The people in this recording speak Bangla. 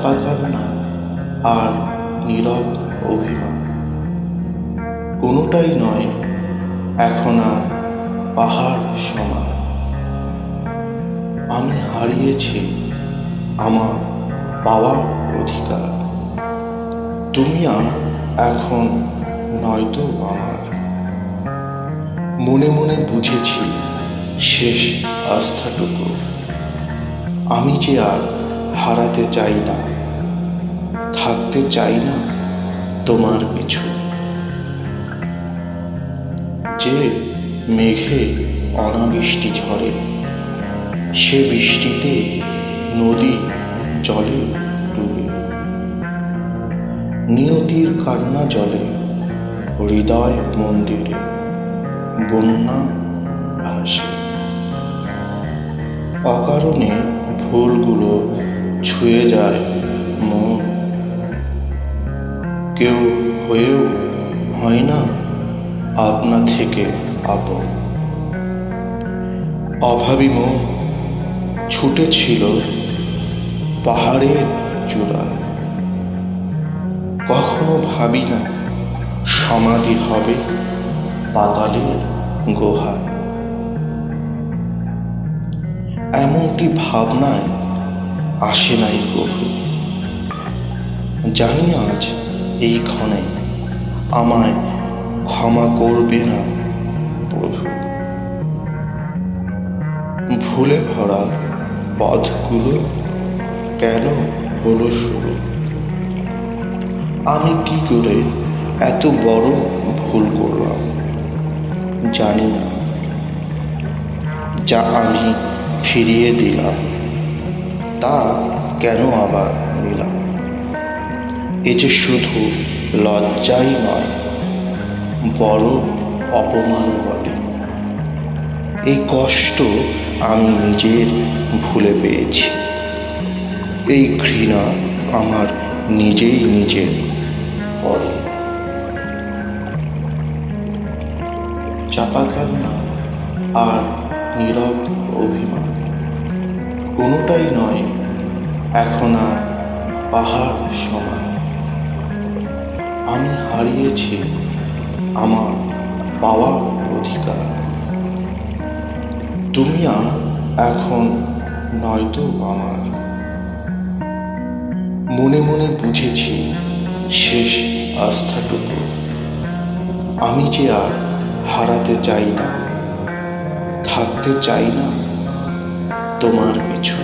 চাপা কান্না আর নীরব অভিমান, কোনোটাই নয় এখন আর পাহাড় সমান। আমি হারিয়েছি আমার পাওয়ার অধিকার, তুমি আর এখন নয়তো আমার। মনে মনে বুঝেছি শেষ আস্থাটুকু, আমি যে আর হারাতে চাই না, থাকতে চাই না তোমার পিছু। যে মেঘে অনাবৃষ্টি ঝরে, সে বৃষ্টিতে নদী জলে ডুবে, নিয়তির কান্না জলে হৃদয় মন্দিরে বন্যা ভাসে। অকারণে ভুলগুলো ছুঁয়ে যায় মন, কেউ হয়েও হয় না আপনা থেকে আপন। অভাবী মন ছুটেছিল পাহাড়ের চূড়ায়, কখনো ভাবি না সমাধি হবে পাতালের গুহায়। এমনটি ভাবনায় আসে নাই কভু, জানি আজ এই ক্ষণে আমায় ক্ষমা করবে না প্রভু। ভুলে ভরা পথগুলো কেন হলো শুরু, আমি কি করে এত বড় ভুল করলাম জানি না। যা আমি ফিরিয়ে দিলাম তা কেন আবার নিলাম, এ যে শুধু লজ্জাই নয় বড় অপমান বটে। এই কষ্ট আমি নিজের ভুলে পেয়েছি, এই ঘৃণা আমার নিজেই নিজের পরে। চাপা কান্না আর নীরব অভিমান, কোনোটাই নয় এখন আর পাহাড় সমান। আমি হারিয়েছি আমার পাওয়ার অধিকার, তুমি আর এখন নয়তো আমার। মনে মনে বুঝেছি শেষ আস্থাটুকু, আমি যে আর হারাতে চাই না, থাকতে চাই না তোমার পিছু।